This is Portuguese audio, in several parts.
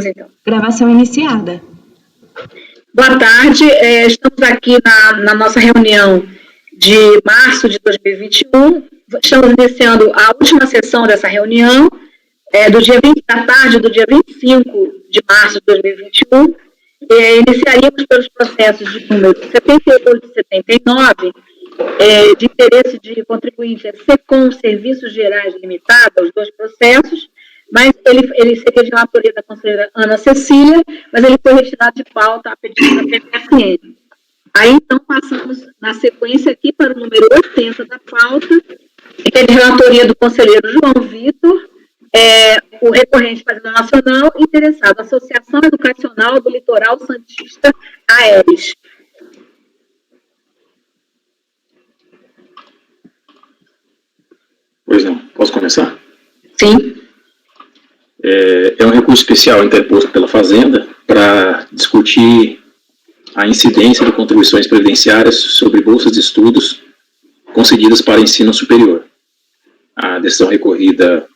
Então. Gravação iniciada. Boa tarde, estamos aqui na nossa reunião de março de 2021. Estamos iniciando a última sessão dessa reunião, do dia 20 da tarde, do dia 25 de março de 2021. Iniciaríamos pelos processos de número 78 e 79, de interesse de contribuinte SECOM Serviços Gerais Limitada, os dois processos, mas ele seria de autoria da conselheira Ana Cecília, mas ele foi retirado de pauta a pedido da PPFN. Aí, então, passamos na sequência aqui para o número 80 da pauta, que é de relatoria do conselheiro João Vitor, o recorrente Fazenda Nacional, interessado, Associação Educacional do Litoral Santista, AERES. Pois não, posso começar? Sim. É um recurso especial interposto pela Fazenda para discutir a incidência de contribuições previdenciárias sobre bolsas de estudos concedidas para ensino superior. A decisão recorrida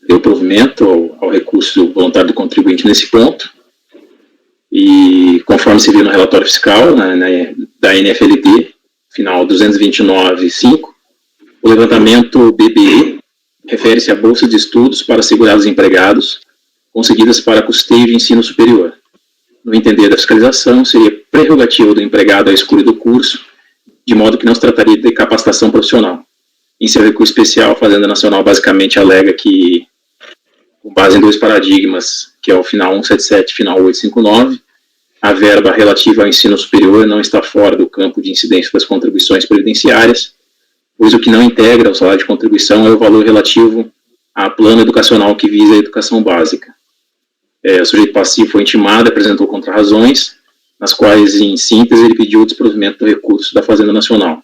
deu provimento ao recurso voluntário do contribuinte nesse ponto, e conforme se viu no relatório fiscal da NFLD, final 229.5, o levantamento BBE refere-se a bolsas de estudos para segurados empregados concedidas para custeio de ensino superior. No entender da fiscalização, seria prerrogativa do empregado a escolha do curso, de modo que não se trataria de capacitação profissional. Em seu recurso especial, a Fazenda Nacional basicamente alega que, com base em dois paradigmas, que é o final 177 e final 859, a verba relativa ao ensino superior não está fora do campo de incidência das contribuições previdenciárias, pois o que não integra o salário de contribuição é o valor relativo a plano educacional que visa a educação básica. O sujeito passivo foi intimado, apresentou contrarrazões, nas quais, em síntese, ele pediu o desprovimento do recurso da Fazenda Nacional.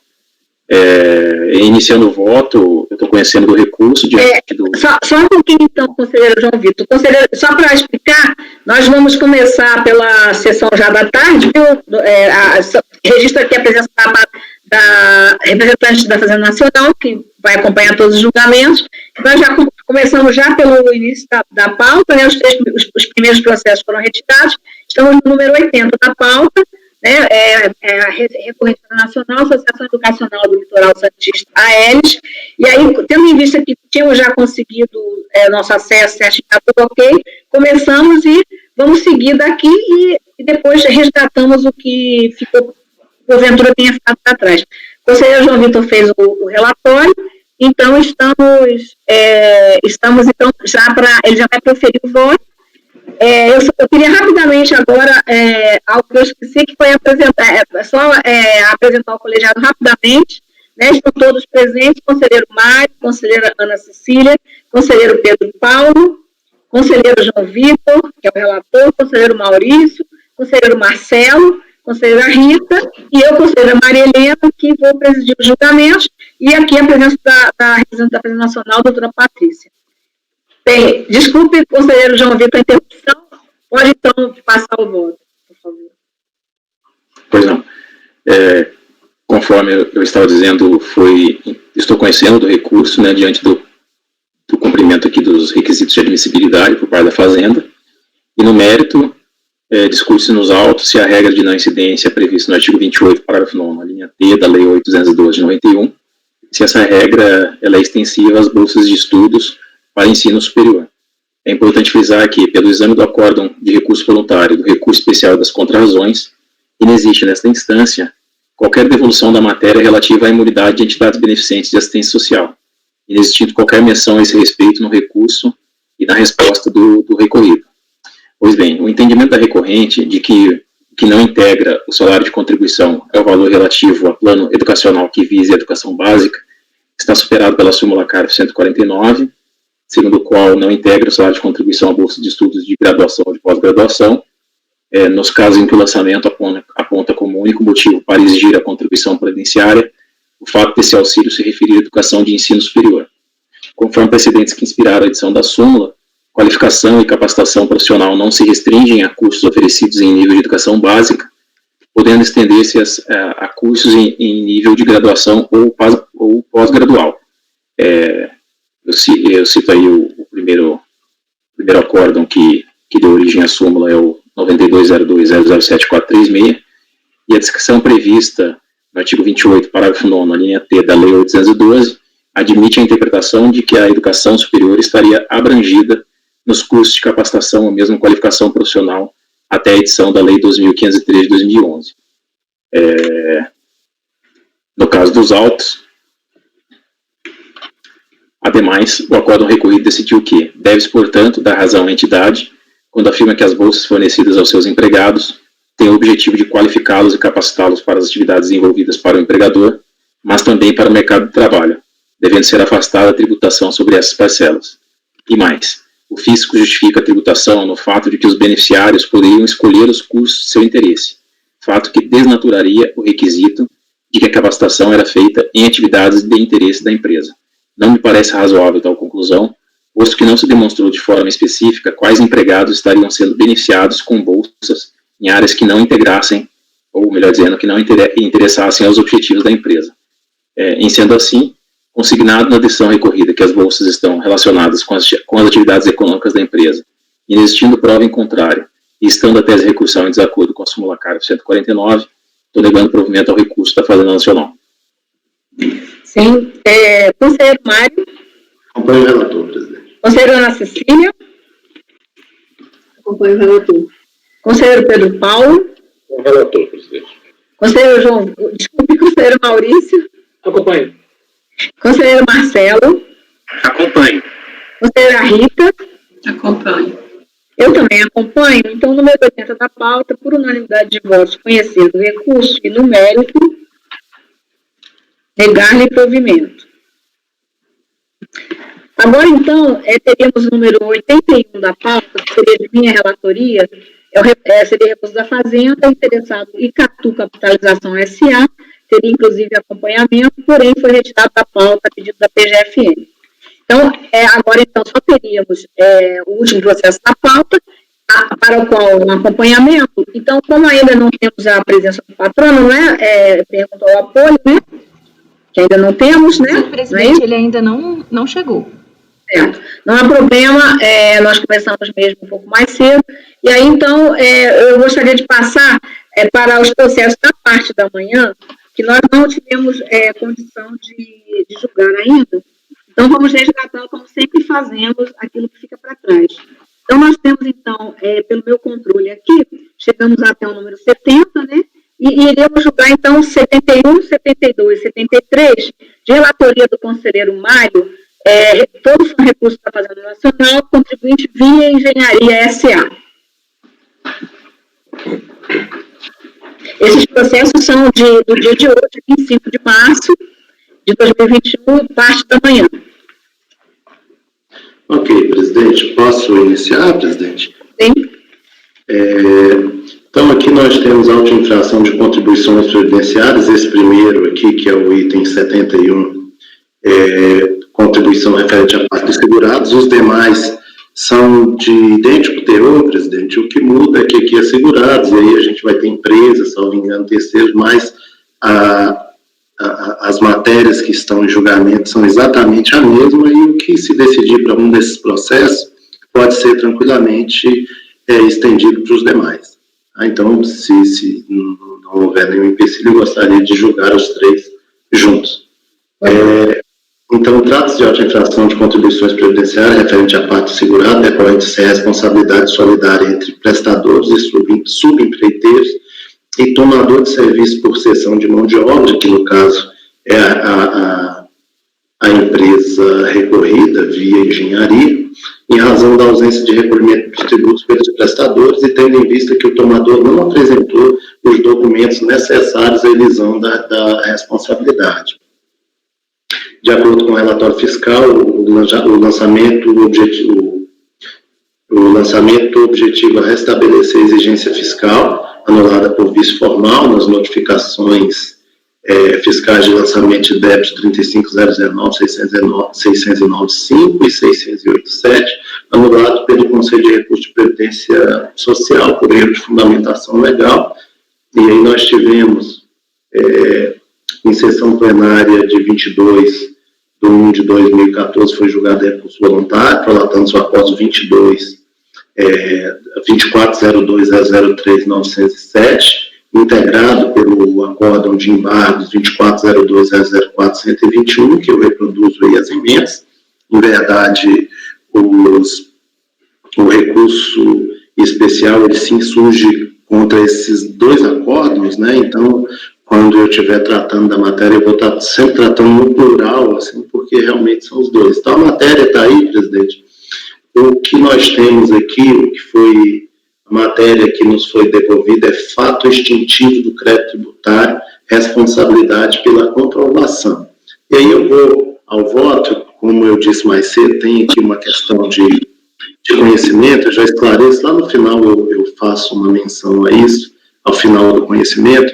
Iniciando o voto, eu estou conhecendo do recurso diante do... Só um pouquinho, então, conselheiro João Vitor. Conselheiro, só para explicar, nós vamos começar pela sessão já da tarde, viu? Registro aqui a presença da representante da Fazenda Nacional, que vai acompanhar todos os julgamentos. Nós já começamos já pelo início da pauta, né? Os primeiros processos foram retirados. Estamos no número 80 da pauta, né? A recorrente nacional, Associação Educacional do Litoral Santista, AERES. E aí, tendo em vista que tínhamos já conseguido nosso acesso certificado, ok, começamos e vamos seguir daqui e depois resgatamos o que ficou, porventura, tenha ficado para trás. O conselheiro João Vitor fez o relatório, então estamos então, ele já vai proferir o voto. Eu queria rapidamente agora, algo que eu esqueci, que foi apresentar o colegiado rapidamente, né? Estão todos presentes, conselheiro Mário, conselheira Ana Cecília, conselheiro Pedro Paulo, conselheiro João Vitor, que é o relator, conselheiro Maurício, conselheiro Marcelo, conselheira Rita, e eu, conselheira Maria Helena, que vou presidir os julgamentos, e aqui a presença da representante da Fazenda Nacional, doutora Patrícia. Bem, desculpe, conselheiro João Vitor, a interrupção. Pode, então, passar o voto, por favor. Pois não. Conforme eu estava dizendo, estou conhecendo do recurso, né, diante do cumprimento aqui dos requisitos de admissibilidade por parte da Fazenda, e no mérito, discute-se nos autos se a regra de não incidência prevista no artigo 28, parágrafo 9, a linha T da Lei 812 de 91, se essa regra ela é extensiva às bolsas de estudos para ensino superior. É importante frisar que, pelo exame do acórdão de recurso voluntário do recurso especial das contrarrazões, inexiste nesta instância qualquer devolução da matéria relativa à imunidade de entidades beneficentes de assistência social, inexistindo qualquer menção a esse respeito no recurso e na resposta do recorrido. Pois bem, o entendimento da recorrente de que não integra o salário de contribuição é o valor relativo ao plano educacional que visa a educação básica, está superado pela súmula CARF 149, segundo o qual não integra o salário de contribuição à bolsa de estudos de graduação ou de pós-graduação, nos casos em que o lançamento aponta como único motivo para exigir a contribuição previdenciária o fato desse auxílio se referir à educação de ensino superior. Conforme precedentes que inspiraram a edição da súmula, qualificação e capacitação profissional não se restringem a cursos oferecidos em nível de educação básica, podendo estender-se a cursos em nível de graduação ou pós-gradual. Eu cito aí o primeiro acórdão que que deu origem à súmula é o 9202007436, e a descrição prevista no artigo 28, parágrafo 9º, a linha T da Lei 812, admite a interpretação de que a educação superior estaria abrangida nos cursos de capacitação ou mesmo qualificação profissional até a edição da Lei 2.503 de 2011. No caso dos autos, ademais, o acórdão recorrido decidiu que deve-se, portanto, dar razão à entidade quando afirma que as bolsas fornecidas aos seus empregados têm o objetivo de qualificá-los e capacitá-los para as atividades desenvolvidas para o empregador, mas também para o mercado de trabalho, devendo ser afastada a tributação sobre essas parcelas. E mais, o fisco justifica a tributação no fato de que os beneficiários poderiam escolher os cursos de seu interesse, fato que desnaturaria o requisito de que a capacitação era feita em atividades de interesse da empresa. Não me parece razoável tal conclusão, posto que não se demonstrou de forma específica quais empregados estariam sendo beneficiados com bolsas em áreas que não integrassem, ou melhor dizendo, que não interessassem aos objetivos da empresa. Em sendo assim, consignado na decisão recorrida que as bolsas estão relacionadas com as atividades econômicas da empresa, inexistindo prova em contrário, e estando a tese recursal em desacordo com a súmula CARF 149, estou negando provimento ao recurso da Fazenda Nacional. Sim. Conselheiro Mário. Acompanho o relator, presidente. Conselheira Ana Cecília. Acompanho o relator. Conselheiro Pedro Paulo. Com o relator, presidente. Conselheiro conselheiro Maurício. Acompanho. Conselheiro Marcelo. Acompanho. Conselheira Rita. Acompanho. Eu também acompanho. Então, número 80 da pauta, por unanimidade de votos, conhecer o recurso e no mérito, negar-lhe provimento. Agora, então, teríamos o número 81 da pauta, que seria de minha relatoria, seria recurso da Fazenda, interessado Icatu Capitalização S.A., teria inclusive acompanhamento, porém foi retirado da pauta a pedido da PGFN. Então, agora, então, só teríamos o último processo da pauta, para o qual um acompanhamento. Então, como ainda não temos a presença do patrono, né, perguntou ao apoio, né, que ainda não temos, né? O presidente, ele ainda não chegou. Certo. Não há problema, nós começamos mesmo um pouco mais cedo, e aí, então, eu gostaria de passar para os processos da parte da manhã, que nós não tivemos condição de julgar ainda. Então, vamos resgatar, como sempre fazemos, aquilo que fica para trás. Então, nós temos, então, pelo meu controle aqui, chegamos até o número 70, né? E iremos julgar, então, 71, 72, 73, de relatoria do conselheiro Mário, todos são recursos da Fazenda Nacional, contribuinte via Engenharia S.A. Esses processos são do dia de hoje, 25 de março de 2021, parte da manhã. Ok, presidente. Posso iniciar, presidente? Sim. Então, aqui nós temos auto-infração de contribuições previdenciárias, esse primeiro aqui, que é o item 71, contribuição referente à parte dos segurados, os demais são de idêntico teor, presidente. O que muda é que aqui é segurados, e aí a gente vai ter empresas, salvo engano, terceiros, mas as matérias que estão em julgamento são exatamente a mesma, e o que se decidir para um desses processos pode ser tranquilamente estendido para os demais. Então, se não houver nenhum empecilho, eu gostaria de julgar os três juntos. Então, trata-se de auto-infração de contribuições previdenciárias referente à parte segurada, decorrente de responsabilidade solidária entre prestadores e subempreiteiros e tomador de serviço por cessão de mão de obra, que no caso é a empresa recorrida via engenharia, em razão da ausência de recolhimento dos tributos pelos prestadores e tendo em vista que o tomador não apresentou os documentos necessários à elisão da responsabilidade. De acordo com o relatório fiscal, o lançamento objetivo a restabelecer a exigência fiscal, anulada por vício formal nas notificações fiscais de lançamento de débitos 35.009, 609.5 e 608.7, anulado pelo Conselho de Recursos de Previdência Social por erro de fundamentação legal. E aí nós tivemos, em sessão plenária de 22 de 1 de 2014, foi julgado recurso voluntário, prolatando-se o após 22 2402.003.907, integrado pelo acórdão de embargos 2402.004.121, que eu reproduzo aí as emendas. Em verdade, o recurso especial, ele sim surge contra esses dois acórdãos, né? Então, quando eu estiver tratando da matéria, eu vou estar sempre tratando no plural, assim, porque realmente são os dois. Então, a matéria está aí, presidente. O que nós temos aqui, o que foi a matéria que nos foi devolvida, é fato extintivo do crédito tributário, responsabilidade pela comprovação. E aí eu vou ao voto, como eu disse mais cedo, tem aqui uma questão de conhecimento, eu já esclareço, lá no final eu faço uma menção a isso, ao final do conhecimento.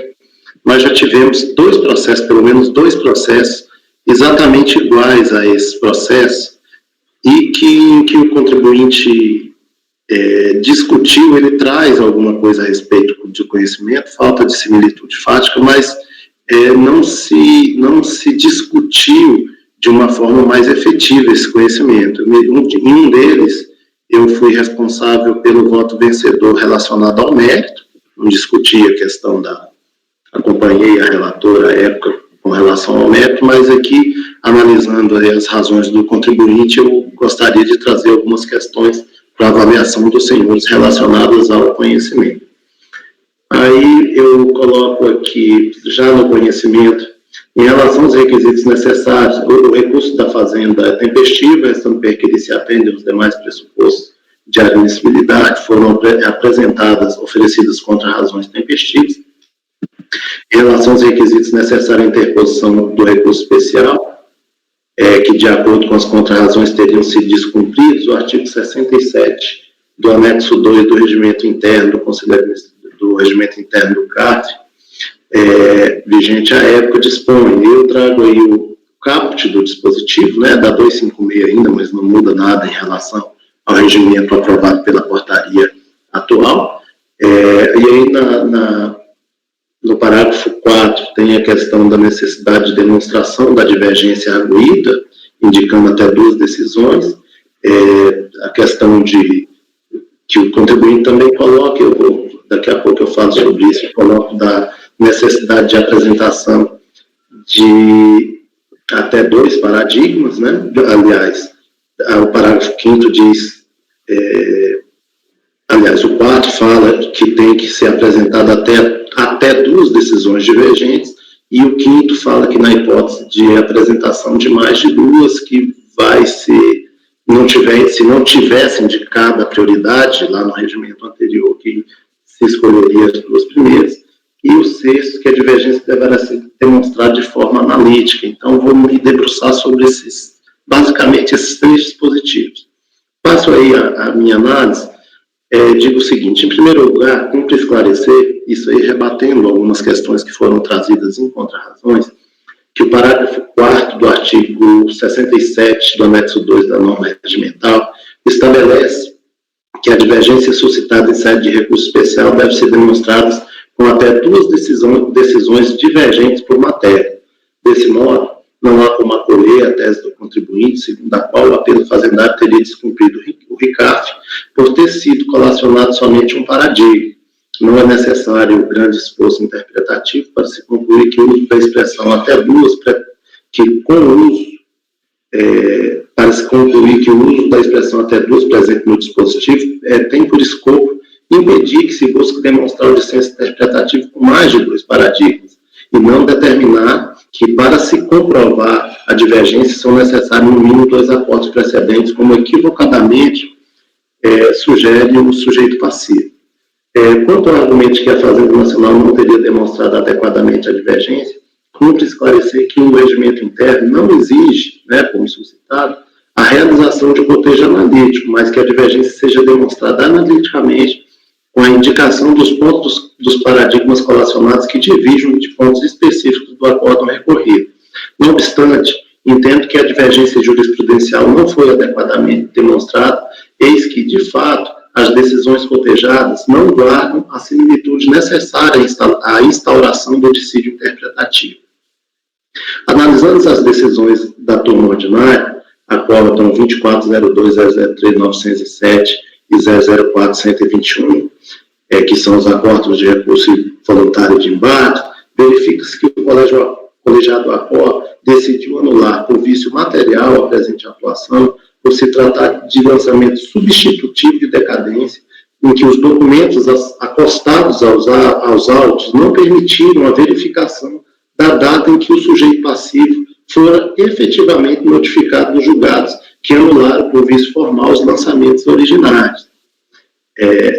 Nós já tivemos dois processos, pelo menos dois processos, exatamente iguais a esse processo, e que o contribuinte discutiu, ele traz alguma coisa a respeito de conhecimento, falta de similitude fática, mas não se discutiu de uma forma mais efetiva esse conhecimento. Em um deles, eu fui responsável pelo voto vencedor relacionado ao mérito, não discuti a questão acompanhei a relatora à época com relação ao mérito, mas aqui, analisando as razões do contribuinte, eu gostaria de trazer algumas questões para avaliação dos senhores relacionadas ao conhecimento. Aí eu coloco aqui, já no conhecimento, em relação aos requisitos necessários, o recurso da Fazenda é tempestivo, restando que ele se atende aos demais pressupostos de admissibilidade, foram oferecidas contra razões tempestivas. Em relação aos requisitos necessários à interposição do recurso especial, que de acordo com as contrarrazões teriam sido descumpridos, o artigo 67 do anexo 2 do regimento interno do Conselho do Regimento Interno do CARF, vigente à época, dispõe. Eu trago aí o caput do dispositivo, né, da 256 ainda, mas não muda nada em relação ao regimento aprovado pela portaria atual. E aí, no parágrafo 4, tem a questão da necessidade de demonstração da divergência arguída, indicando até duas decisões. A questão que o contribuinte também coloca, daqui a pouco eu falo sobre isso, eu coloco da necessidade de apresentação de até dois paradigmas, né? Aliás, o parágrafo 5º diz, o 4 fala que tem que ser apresentado até duas decisões divergentes, e o 5º fala que na hipótese de apresentação de mais de duas, que vai ser, se não tivesse indicado a prioridade lá no regimento anterior, que se escolheria as duas primeiras, e o 6º, que a divergência deverá ser demonstrada de forma analítica. Então, vou me debruçar sobre basicamente esses três dispositivos. Faço aí a minha análise, digo o seguinte: em primeiro lugar, cumpre esclarecer, isso aí rebatendo algumas questões que foram trazidas em contrarrazões, que o parágrafo 4º do artigo 67 do anexo 2 da norma regimental estabelece que a divergência suscitada em sede de recurso especial deve ser demonstrada com até duas decisões divergentes por matéria. Desse modo, não há como acolher a tese do contribuinte, segundo a qual o apelo fazendário teria descumprido o RICAF por ter sido colacionado somente um paradigma. Não é necessário grande esforço interpretativo para se concluir que o uso da expressão até duas, para se concluir que o uso da expressão até duas presente no dispositivo tem por escopo impedir que se busque demonstrar o dissenso interpretativo com mais de dois paradigmas, e não determinar que, para se comprovar a divergência, são necessários no mínimo dois acordos precedentes, como equivocadamente sugere o sujeito passivo. Quanto ao argumento de que a Fazenda Nacional não teria demonstrado adequadamente a divergência, cumpre esclarecer que o regimento interno não exige, como suscitado, a realização de cotejo analítico, mas que a divergência seja demonstrada analiticamente com a indicação dos pontos dos paradigmas colacionados que divirjam de pontos específicos do acórdão recorrido. Não obstante, entendo que a divergência jurisprudencial não foi adequadamente demonstrada, eis que, de fato, as decisões cotejadas não guardam a similitude necessária à instauração do dissídio interpretativo. Analisando as decisões da turma ordinária, acórdão 2402.003.907 e 004-121, que são os acordos de recurso voluntário de embate, verifica-se que o colegiado ACOR decidiu anular por vício material a presente atuação, por se tratar de lançamento substitutivo de decadência, em que os documentos acostados aos autos não permitiram a verificação da data em que o sujeito passivo fora efetivamente notificado nos julgados, que anularam por vício formal os lançamentos originais.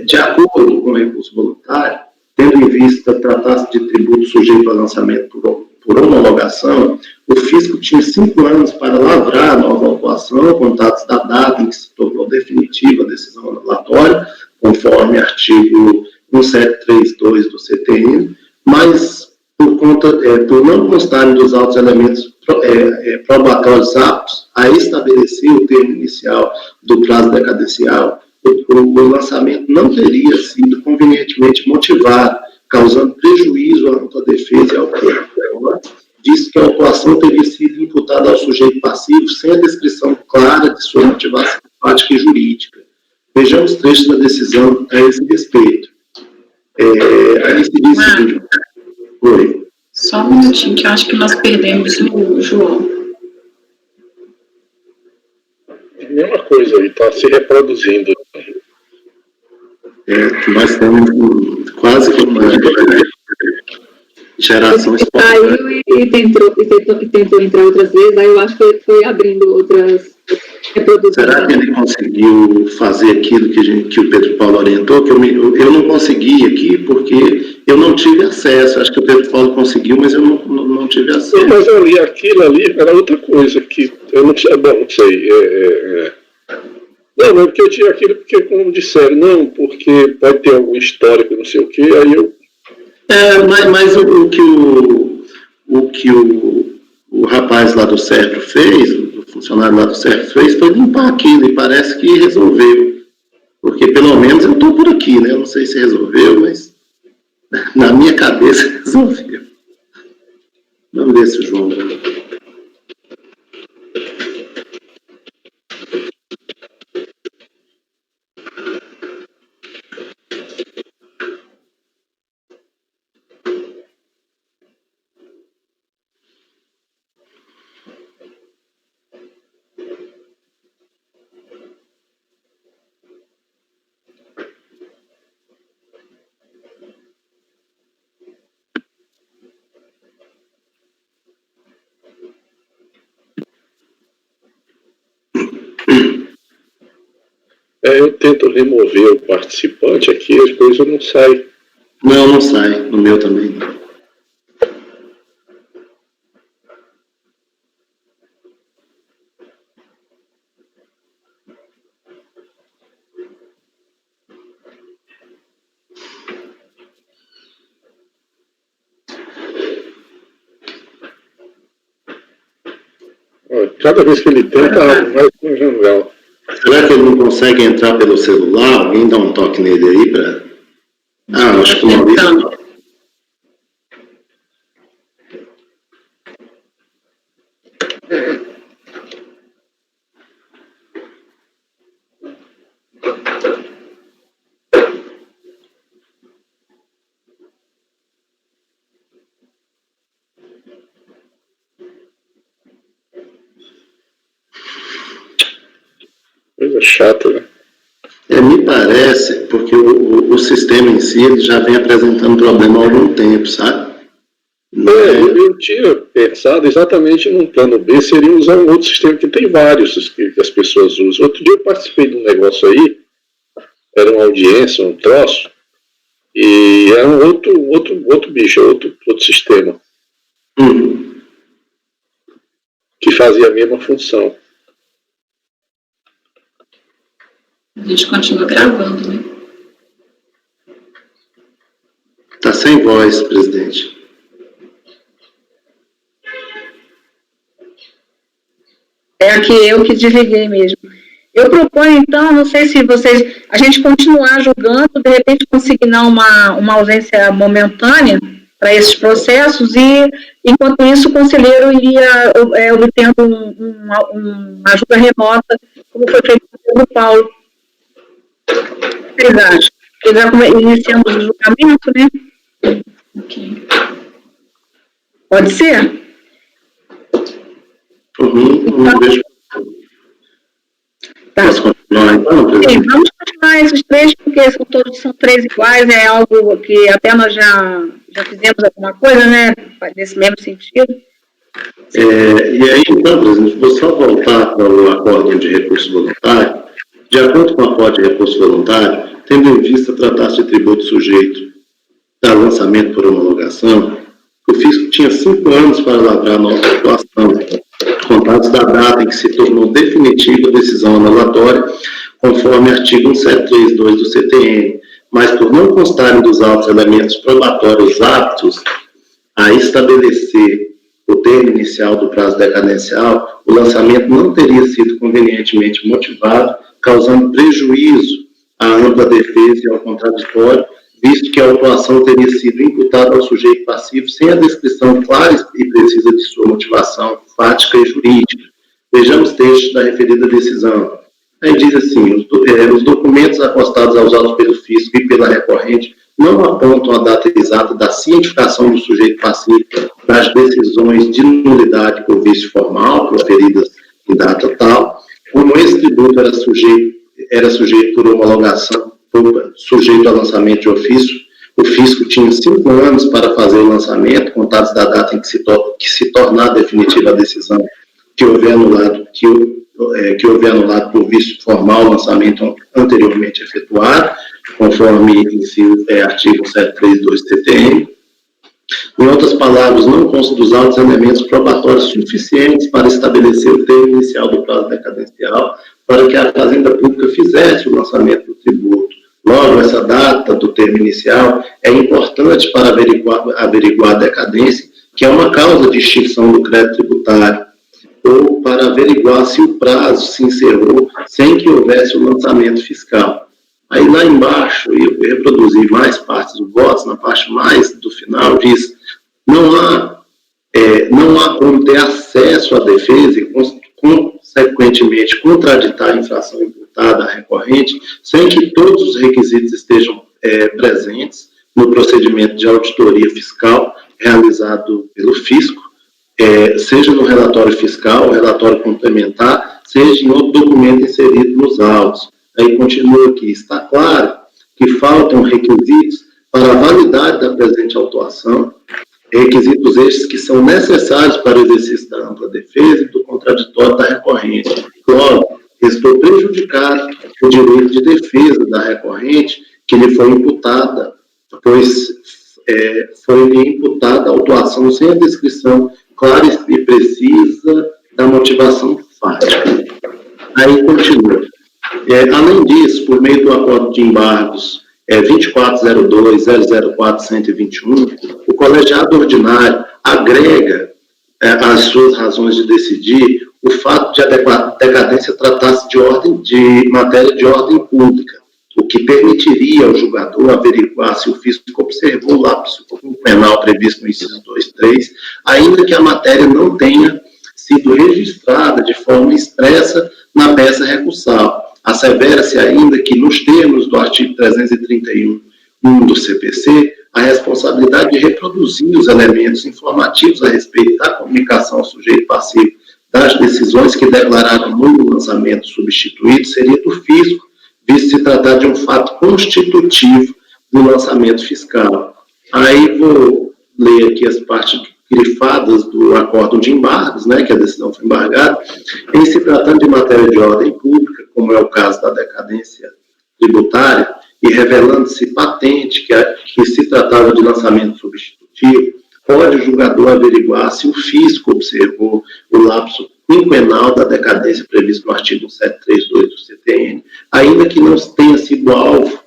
De acordo com o recurso voluntário, tendo em vista tratar-se de tributo sujeito a lançamento por homologação, o fisco tinha 5 anos para lavrar a nova autuação, contados da data em que se tornou definitiva a decisão anulatória, conforme artigo 1732 do CTN, mas por não constarem dos autos elementos probatórios aptos a estabelecer o termo inicial do prazo decadencial, o lançamento não teria sido convenientemente motivado, causando prejuízo à ampla defesa e ao corpo, visto que a autuação teria sido imputada ao sujeito passivo sem a descrição clara de sua motivação prática e jurídica. Vejamos trechos da decisão a esse respeito. Aí se diz o seguinte... Oi. Só um minutinho, que eu acho que nós perdemos o João. Mesma coisa, ele está se reproduzindo. Nós temos quase que uma geração espontânea. Saiu e tentou entrar outras vezes, aí eu acho que ele foi abrindo outras reproduções. Será que ele conseguiu fazer aquilo que o Pedro Paulo orientou? Que eu não consegui aqui porque eu não tive acesso. Acho que o Pedro Paulo conseguiu, mas eu não tive acesso. Mas eu li aquilo ali, era outra coisa, que eu não sei, não sei. Não, porque eu tinha aquilo, porque como disseram, não, porque pode ter algum histórico, não sei o quê, aí eu... Mas o que o rapaz lá do CERPRO fez, o funcionário lá do CERPRO fez, foi limpar aquilo, e parece que resolveu. Porque pelo menos eu estou por aqui, né? Eu não sei se resolveu, mas na minha cabeça resolveu. Vamos ver se o João... Eu tento remover o participante aqui, as coisas não saem. Não sai. No meu também não. Cada vez que ele tenta, vai para um janela. Será que ele não consegue entrar pelo celular? Alguém dá um toque nele aí para... acho que o Maurício... Coisa chata, né? Me parece, porque o sistema em si ele já vem apresentando problema há algum tempo, sabe? Eu tinha pensado exatamente num plano B, seria usar um outro sistema, que tem vários que as pessoas usam. Outro dia eu participei de um negócio aí, era uma audiência, um troço, e era um outro bicho, outro sistema, que fazia a mesma função. A gente continua gravando, né? Está sem voz, presidente. Aqui eu que desliguei mesmo. Eu proponho, então, não sei se vocês... A gente continuar julgando, de repente consignar uma ausência momentânea para esses processos e, enquanto isso, o conselheiro iria obtendo uma ajuda remota, como foi feito pelo Paulo. Vocês acham? Já iniciamos o julgamento, né? Ok. Pode ser? Por mim, não vejo. Tá. Posso continuar então, Sim, presidente? vamos continuar esses três, porque são três iguais, é algo que até nós já fizemos alguma coisa, né? Nesse mesmo sentido. E aí, então, presidente, vou só voltar para o acórdão de recurso voluntário. De acordo com o acórdão de recurso voluntário, tendo em vista tratar-se de tributo sujeito a lançamento por homologação, o fisco tinha 5 anos para lavrar a nova atuação, contados da data em que se tornou definitiva a decisão anulatória, conforme artigo 1732 do CTN, mas por não constarem dos autos elementos probatórios aptos a estabelecer o termo inicial do prazo decadencial, o lançamento não teria sido convenientemente motivado, causando prejuízo à ampla defesa e ao contraditório, visto que a autuação teria sido imputada ao sujeito passivo sem a descrição clara e precisa de sua motivação fática e jurídica. Vejamos textos da referida decisão. Aí diz assim, os documentos acostados aos autos pelo fisco e pela recorrente não apontam a data exata da cientificação do sujeito passivo das decisões de nulidade por vício formal, proferidas em data tal, como esse tributo era sujeito por homologação, sujeito a lançamento de ofício, o fisco tinha 5 anos para fazer o lançamento, contados da data em que se tornar definitiva a decisão que houver anulado, que houver anulado por vício formal o lançamento anteriormente efetuado, conforme artigo 732 do CTN. Em outras palavras, não consta dos autos elementos probatórios suficientes para estabelecer o termo inicial do prazo decadencial para que a Fazenda Pública fizesse o lançamento do tributo. Logo, essa data do termo inicial é importante para averiguar a decadência, que é uma causa de extinção do crédito tributário, ou para averiguar se o prazo se encerrou sem que houvesse o lançamento fiscal. Aí lá embaixo, eu reproduzi mais partes do voto, na parte mais do final, diz, não há como ter acesso à defesa e, consequentemente, contraditar a infração imputada à recorrente, sem que todos os requisitos estejam presentes no procedimento de auditoria fiscal realizado pelo fisco, seja no relatório fiscal, relatório complementar, seja em outro documento inserido nos autos. Aí continua aqui, está claro que faltam requisitos para a validade da presente autuação, requisitos estes que são necessários para o exercício da ampla defesa e do contraditório da recorrente. Logo, restou prejudicado o direito de defesa da recorrente que lhe foi imputada, pois foi-lhe imputada a autuação sem a descrição clara e precisa da motivação fática. Aí continua. Além disso, por meio do acordo de embargos 2402-004-121, o colegiado ordinário agrega às suas razões de decidir o fato de a decadência tratar-se de matéria de ordem pública, o que permitiria ao julgador averiguar se o fisco observou o lapso penal previsto no inciso 2.3, ainda que a matéria não tenha sido registrada de forma expressa na peça recursal. Assevera-se ainda que, nos termos do artigo 331 do CPC, a responsabilidade de reproduzir os elementos informativos a respeito da comunicação ao sujeito passivo das decisões que declararam nulo lançamento substituído seria do fisco, visto se tratar de um fato constitutivo do lançamento fiscal. Aí vou ler aqui as partes grifadas do acórdão de embargos, né, que a decisão foi embargada, em se tratando de matéria de ordem pública, como é o caso da decadência tributária, e revelando-se patente que se tratava de lançamento substitutivo, pode o julgador averiguar se o fisco observou o lapso quinquenal da decadência previsto no artigo 732 do CTN, ainda que não tenha sido alvo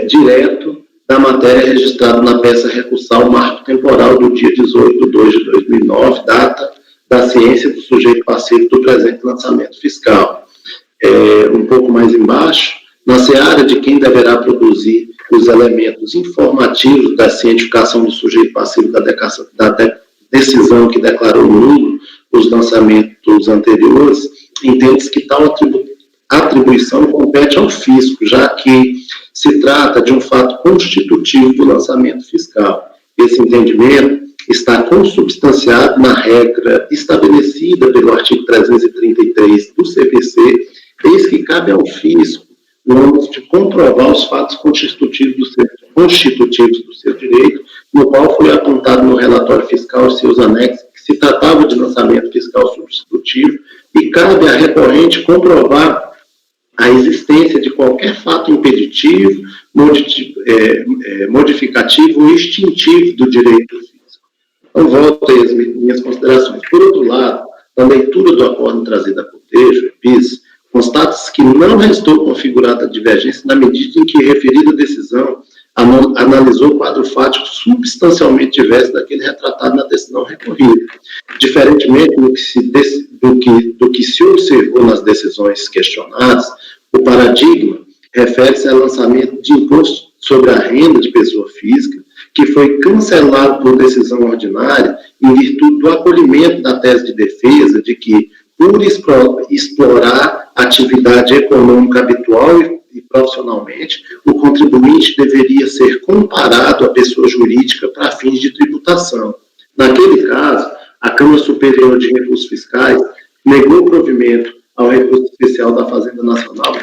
direto da matéria registrada na peça recursal marco temporal do dia 18 de 2 de 2009, data da ciência do sujeito passivo do presente lançamento fiscal. Um pouco mais embaixo, na seara de quem deverá produzir os elementos informativos da cientificação do sujeito passivo da decisão que declarou nulo os lançamentos anteriores, entende-se que tal atribuição compete ao fisco, já que se trata de um fato constitutivo do lançamento fiscal. Esse entendimento está consubstanciado na regra estabelecida pelo artigo 333 do CPC, eis que cabe ao fisco o âmbito de comprovar os fatos constitutivos do seu direito, no qual foi apontado no relatório fiscal e seus anexos que se tratava de lançamento fiscal substitutivo, e cabe à recorrente comprovar a existência de qualquer fato impeditivo, modificativo ou extintivo do direito do fisco. Então, volto aí às minhas considerações. Por outro lado, na leitura do acordo trazido a cotejo, EPIS, constata-se que não restou configurada a divergência na medida em que a referida decisão analisou o quadro fático substancialmente diverso daquele retratado na decisão recorrida. Diferentemente do que se observou nas decisões questionadas, o paradigma refere-se ao lançamento de imposto sobre a renda de pessoa física, que foi cancelado por decisão ordinária em virtude do acolhimento da tese de defesa de que, por explorar atividade econômica habitual e profissionalmente, o contribuinte deveria ser comparado à pessoa jurídica para fins de tributação. Naquele caso, a Câmara Superior de Recursos Fiscais negou provimento ao recurso especial da Fazenda Nacional,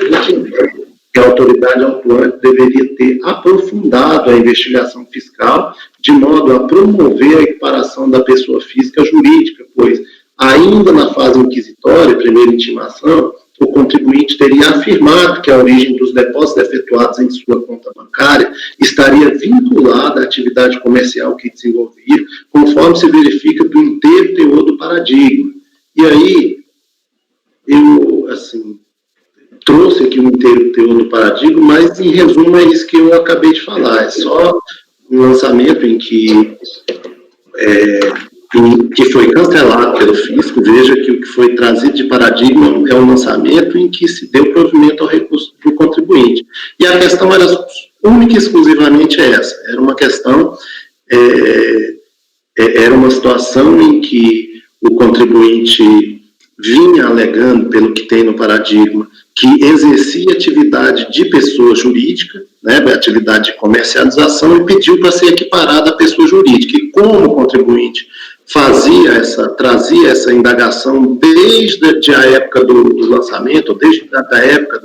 que a autoridade autuante deveria ter aprofundado a investigação fiscal de modo a promover a equiparação da pessoa física jurídica, pois, ainda na fase inquisitória, primeira intimação, o contribuinte teria afirmado que a origem dos depósitos efetuados em sua conta bancária estaria vinculada à atividade comercial que desenvolvia, conforme se verifica do inteiro teor do paradigma. E aí, eu, trouxe aqui o inteiro teor do paradigma, mas, em resumo, é isso que eu acabei de falar. É só um lançamento em que foi cancelado pelo fisco. Veja que o que foi trazido de paradigma é um lançamento em que se deu provimento ao recurso do contribuinte. E a questão era única e exclusivamente essa. Era uma questão, era uma situação em que o contribuinte vinha alegando, pelo que tem no paradigma, que exercia atividade de pessoa jurídica, né, atividade de comercialização, e pediu para ser equiparada à pessoa jurídica. E como o contribuinte trazia essa indagação desde a época do lançamento, ou desde a época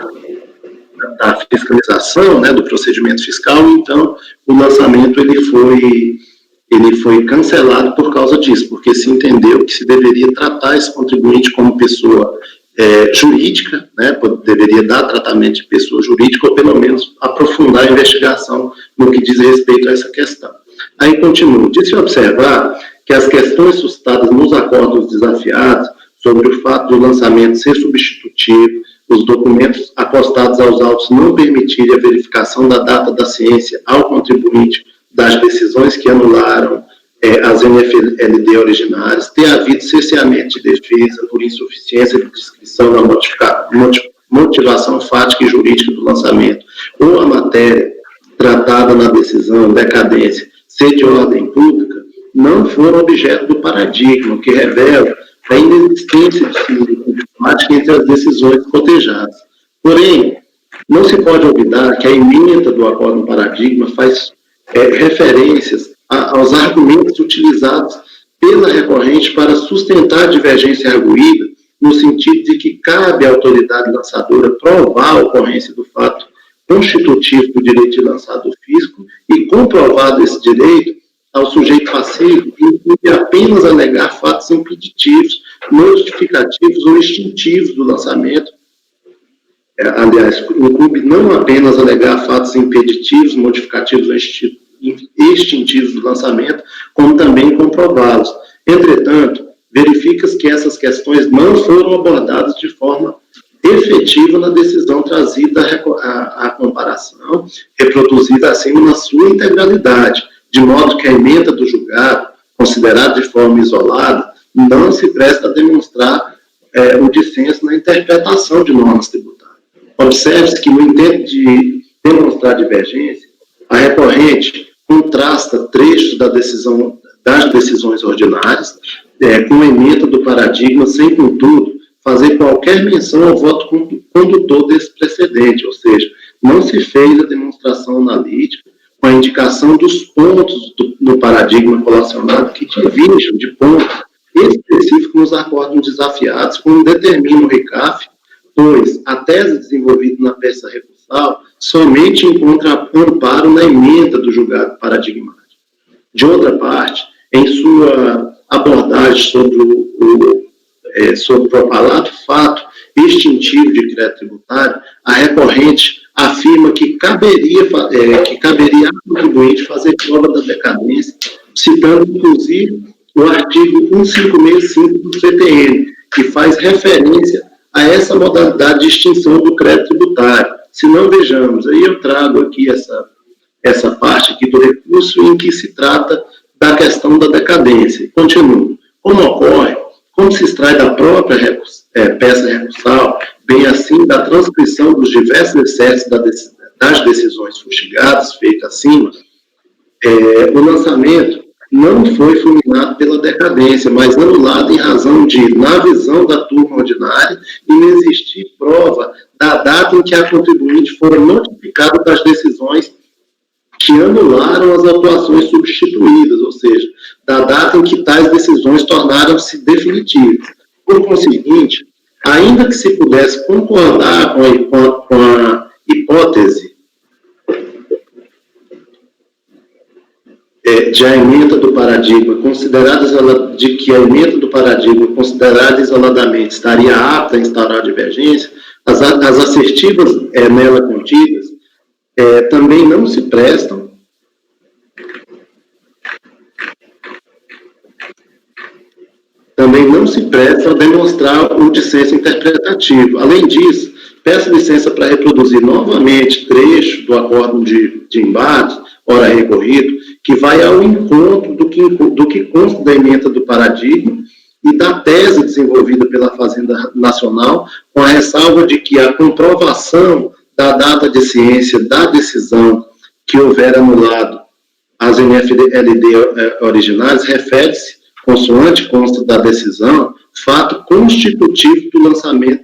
da fiscalização, né, do procedimento fiscal, então o lançamento ele foi cancelado por causa disso, porque se entendeu que se deveria tratar esse contribuinte como pessoa jurídica, né, deveria dar tratamento de pessoa jurídica, ou pelo menos aprofundar a investigação no que diz respeito a essa questão. Aí continua. De-se observar que as questões suscitadas nos acordos desafiados sobre o fato do lançamento ser substitutivo, os documentos apostados aos autos não permitirem a verificação da data da ciência ao contribuinte das decisões que anularam as NFLD originárias, ter havido cerceamento de defesa por insuficiência de descrição da motivação fática e jurídica do lançamento, ou a matéria tratada na decisão, decadência, ser de ordem pública, não foram objeto do paradigma, que revela a inexistência de similitude diplomática entre as decisões cotejadas. Porém, não se pode olvidar que a emenda do acordo no paradigma faz referências aos argumentos utilizados pela recorrente para sustentar a divergência arguída, no sentido de que cabe à autoridade lançadora provar a ocorrência do fato constitutivo do direito de lançar do fisco, e, comprovado esse direito, ao sujeito passivo, inclui apenas alegar fatos impeditivos, notificativos ou extintivos do lançamento. Aliás, inclui não apenas alegar fatos impeditivos, modificativos ou extintivos do lançamento, como também comprová-los. Entretanto, verifica-se que essas questões não foram abordadas de forma efetiva na decisão trazida à comparação, reproduzida acima na sua integralidade, de modo que a emenda do julgado, considerada de forma isolada, não se presta a demonstrar o dissenso na interpretação de normas tributárias. Observe-se que, no intento de demonstrar divergência, a recorrente contrasta trechos das decisões ordinárias com a emenda do paradigma, sem, contudo, fazer qualquer menção ao voto condutor desse precedente, ou seja, não se fez a demonstração analítica com a indicação dos pontos no paradigma colacionado que divirjam de pontos específicos nos acórdons desafiados, como determina o RECAF, pois a tese desenvolvida na peça recursal somente encontra amparo na emenda do julgado paradigmático. De outra parte, em sua abordagem sobre o propalado fato extintivo de crédito tributário, a recorrente afirma que caberia ao contribuinte fazer prova da decadência, citando, inclusive, o artigo 1565 do CTN, que faz referência a essa modalidade de extinção do crédito tributário. Se não vejamos, aí eu trago aqui essa parte aqui do recurso em que se trata da questão da decadência. Continuo. Como se extrai da própria peça recursal, bem assim da transcrição dos diversos excessos das decisões fustigadas, feitas acima, o lançamento não foi fulminado pela decadência, mas anulado em razão de, na visão da turma ordinária, inexistir prova da data em que a contribuinte fora notificada das decisões que anularam as atuações substituídas, ou seja, da data em que tais decisões tornaram-se definitivas. Por conseguinte, ainda que se pudesse concordar com a hipótese de a ementa do paradigma, de que a ementa do paradigma considerada isoladamente estaria apta a instaurar a divergência, as assertivas nela contidas também não se prestam a demonstrar o dissenso interpretativo. Além disso, peço licença para reproduzir novamente trecho do acórdão de embargos, ora recorrido, que vai ao encontro do que consta da ementa do paradigma e da tese desenvolvida pela Fazenda Nacional, com a ressalva de que a comprovação da data de ciência da decisão que houver anulado as NFLD originais refere-se, consoante consta da decisão, fato constitutivo do lançamento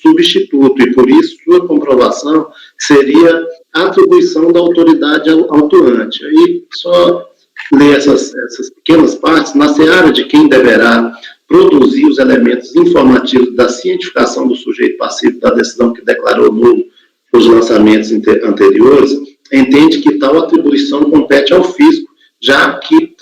substituto, e por isso sua comprovação seria atribuição da autoridade autuante. Aí só ler essas pequenas partes, na seara de quem deverá produzir os elementos informativos da cientificação do sujeito passivo da decisão que declarou nulo os lançamentos anteriores, entende que tal atribuição compete ao fisco, já que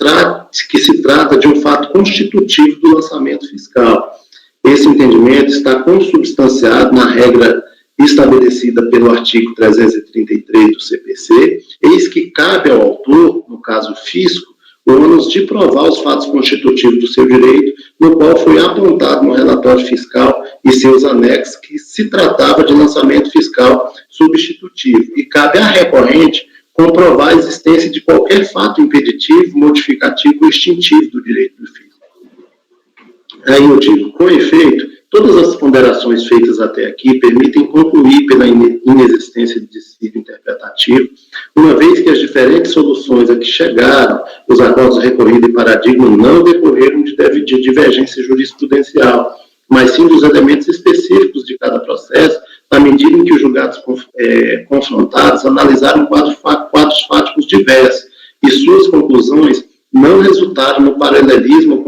se trata de um fato constitutivo do lançamento fiscal. Esse entendimento está consubstanciado na regra estabelecida pelo artigo 333 do CPC, eis que cabe ao autor, no caso fisco, o ônus de provar os fatos constitutivos do seu direito, no qual foi apontado no relatório fiscal e seus anexos que se tratava de lançamento fiscal substitutivo, e cabe à recorrente comprovar a existência de qualquer fato impeditivo, modificativo ou extintivo do direito do fisco. Aí eu digo, com efeito, todas as ponderações feitas até aqui permitem concluir pela inexistência de dissídio interpretativo, uma vez que as diferentes soluções a que chegaram os acordos recorridos e paradigma não decorreram de divergência jurisprudencial, mas sim dos elementos específicos de cada processo, na medida em que os julgados confrontados analisaram quadros fáticos diversos, e suas conclusões não resultaram no paralelismo ou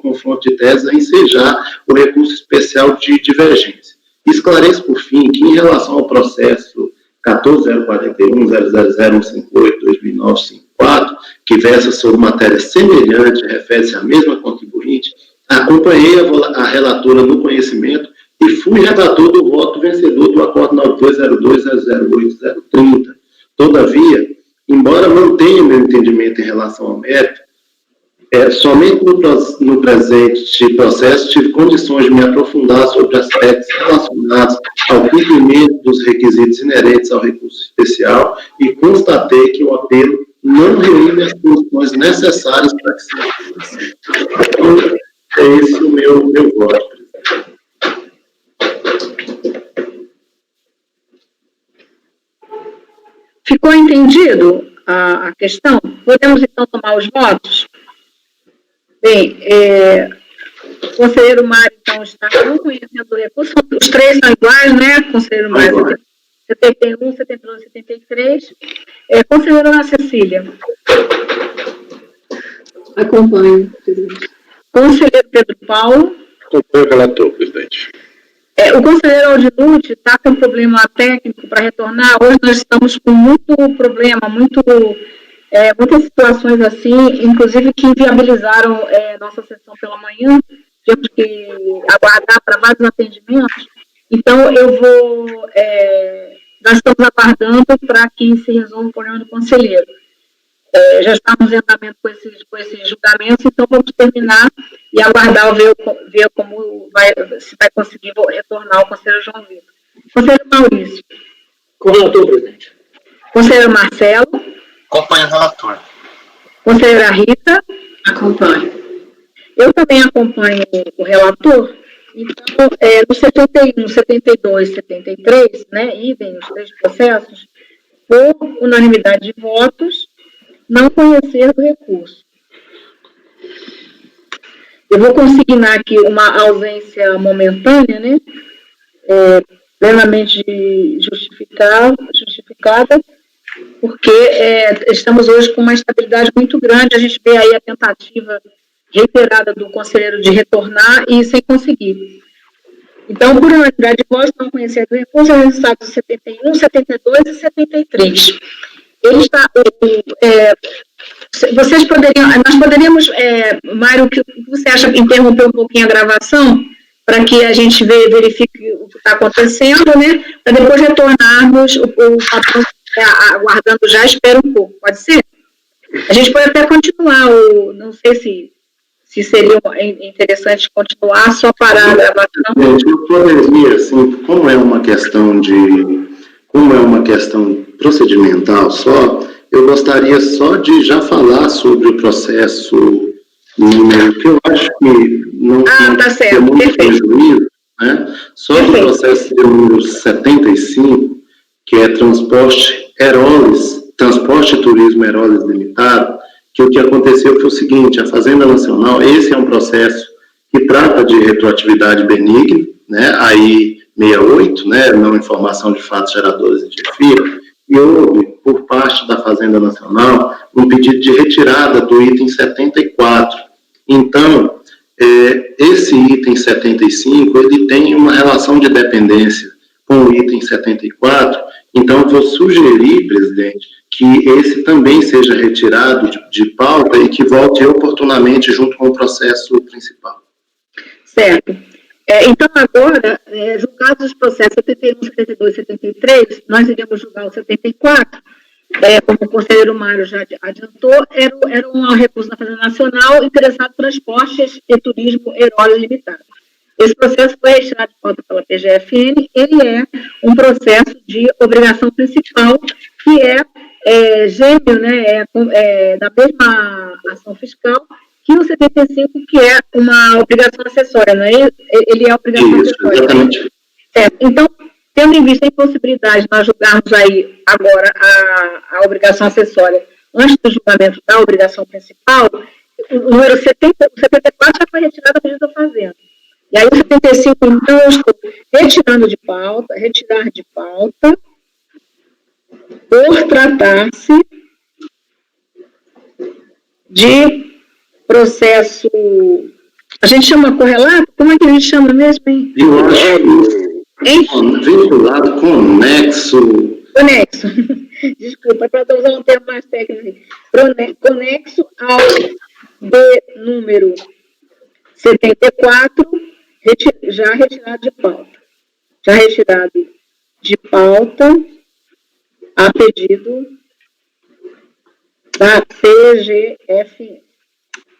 confronto de teses a ensejar o recurso especial de divergência. Esclareço, por fim, que em relação ao processo 14.041.000.158/2009-54, que versa sobre matéria semelhante, refere-se à mesma contribuinte, acompanhei a relatora no conhecimento e fui redator do voto vencedor do acordo 9202.008.030. Todavia, embora mantenha meu entendimento em relação ao mérito, somente no presente processo tive condições de me aprofundar sobre aspectos relacionados ao cumprimento dos requisitos inerentes ao recurso especial e constatei que o apelo não reúne as condições necessárias para que seja possível. Então, é esse o meu voto. Ficou entendido a questão? Podemos, então, tomar os votos? Bem, O conselheiro Mário, então, está não conhecendo o recurso. Os três são iguais, né, conselheiro Mário? 71, 72, 73. Conselheira Ana Cecília. Acompanho, presidente. Conselheiro Pedro Paulo. Acompanho o relator, presidente. O conselheiro Aldilute está com problema técnico para retornar. Hoje nós estamos com muito problema, muitas situações assim, inclusive que inviabilizaram nossa sessão pela manhã. Temos que aguardar para vários atendimentos. Então, nós estamos aguardando para que se resolva o problema do conselheiro. Já estamos em andamento com esses julgamentos, então vamos terminar e aguardar ver como se vai conseguir retornar o conselheiro João Vitor. Conselheiro Maurício. Com o relator, presidente. Conselheiro Marcelo. Acompanho o relator. Conselheira Rita. Acompanho. Eu também acompanho o relator. Então, no 71, 72, 73, né, idem os três processos, por unanimidade de votos, não conhecer do recurso. Eu vou consignar aqui uma ausência momentânea, né, plenamente justificada, porque estamos hoje com uma estabilidade muito grande. A gente vê aí a tentativa reiterada do conselheiro de retornar e sem conseguir. Então, por unanimidade de votos, não conhecer do recurso, é o resultado de 71, 72 e 73. Ele está... nós poderíamos, Mário, o que você acha, interromper um pouquinho a gravação, para que a gente verifique o que está acontecendo, né? Para depois retornarmos, o patrão aguardando já, espera um pouco, pode ser? A gente pode até continuar, não sei se seria interessante continuar, só parar a gravação. Eu poderia, assim, como é uma questão procedimental só, eu gostaria só de já falar sobre o processo número, que eu acho que não tá certo, tem muito perfeito. prejuízo, né? Sobre o processo número 75, que é Transporte e Turismo Heróis Limitado, que o que aconteceu foi o seguinte: a Fazenda Nacional, esse é um processo que trata de retroatividade benigna, né, aí 68, né, não informação de fatos geradores de chefia, e houve, por parte da Fazenda Nacional, um pedido de retirada do item 74. Então, esse item 75, ele tem uma relação de dependência com o item 74, então eu vou sugerir, presidente, que esse também seja retirado de pauta e que volte oportunamente junto com o processo principal. Certo. Então, agora, julgados os processos 71, 72 e 73, nós iremos julgar o 74, como o conselheiro Mário já adiantou, era um recurso da Fazenda Nacional interessado em transportes e turismo Heróis Limitado. Esse processo foi retirado de pauta pela PGFN, ele é um processo de obrigação principal, que é gêmeo, né, da mesma ação fiscal, que o 75, que é uma obrigação acessória, não é? Ele é obrigação acessória. Exatamente. Certo. Então, tendo em vista a impossibilidade de nós julgarmos aí agora a obrigação acessória antes do julgamento da obrigação principal, o número 74 já foi retirado da medida da Fazenda. E aí o 75, então, eu estou retirar de pauta, por tratar-se de processo, a gente chama correlato? Como é que a gente chama mesmo, hein? Eu acho vinculado, conexo. Desculpa, para usar um termo mais técnico. Conexo ao número 74, já retirado de pauta. Já retirado de pauta a pedido da PGFN.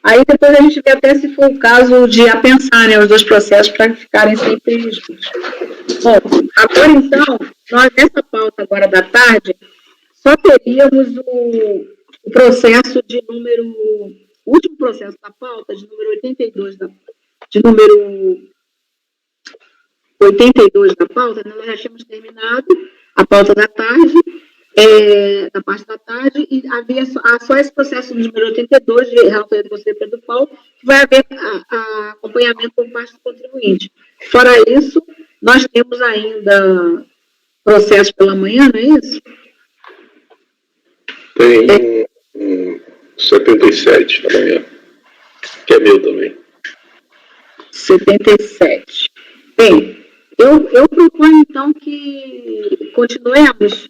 Aí depois a gente vê até se for o caso de apensar, né, os dois processos para ficarem sempre juntos. Bom, agora então, nós nessa pauta agora da tarde, só teríamos o processo de número, o último processo da pauta, de número 82 da pauta, né, nós já tínhamos terminado a pauta da tarde, da parte da tarde, e havia só esse processo número 82 de relatoria do Conselho Pedro Paulo, que vai haver acompanhamento por parte do contribuinte. Fora isso, nós temos ainda processo pela manhã, não é isso? Tem um 77 da manhã, que é meu também. 77. Bem, eu proponho, então, que continuemos.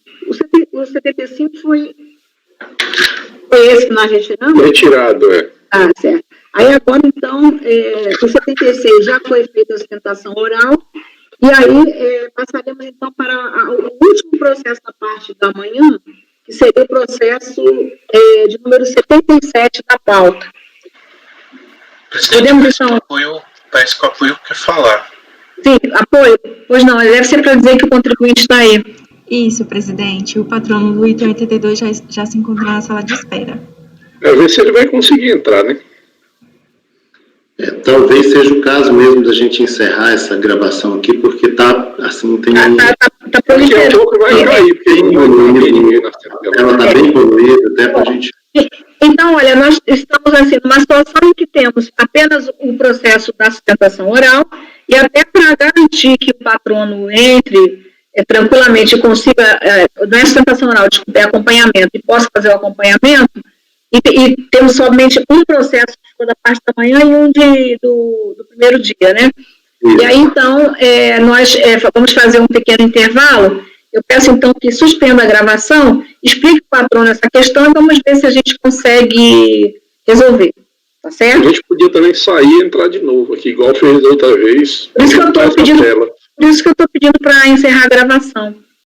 O 75 foi esse que nós retiramos? Retirado, é. Ah, certo. Aí agora, então, o 76 já foi feita a sustentação oral, e aí passaremos, então, para o último processo da parte da manhã, que seria o processo de número 77 da pauta. Presidente, Podemos, então... Parece que o apoio quer falar. Sim, apoio? Pois não, deve ser para dizer que o contribuinte está aí. Isso, presidente. O patrono do item 82 já se encontra na sala de espera. Ver se ele vai conseguir entrar, né? Talvez seja o caso mesmo da gente encerrar essa gravação aqui, porque tá, assim, tem um... Tá Daqui a proliferando. pouco vai cair, porque não vai ter ninguém na tela. Ela está bem poluída, até para a gente... Então, olha, nós estamos assim, numa situação em que temos apenas o processo da sustentação oral, e até para garantir que o patrono entre tranquilamente e consiga, não é sustentação oral, desculpa, é acompanhamento, e possa fazer o acompanhamento, e temos somente um processo que ficou da parte da manhã e um do primeiro dia, né? E aí, então, nós vamos fazer um pequeno intervalo. Eu peço, então, que suspenda a gravação, explique para o patrono essa questão e vamos ver se a gente consegue resolver. Tá certo? A gente podia também sair e entrar de novo aqui, igual fez da outra vez. Por isso que eu estou pedindo para encerrar a gravação.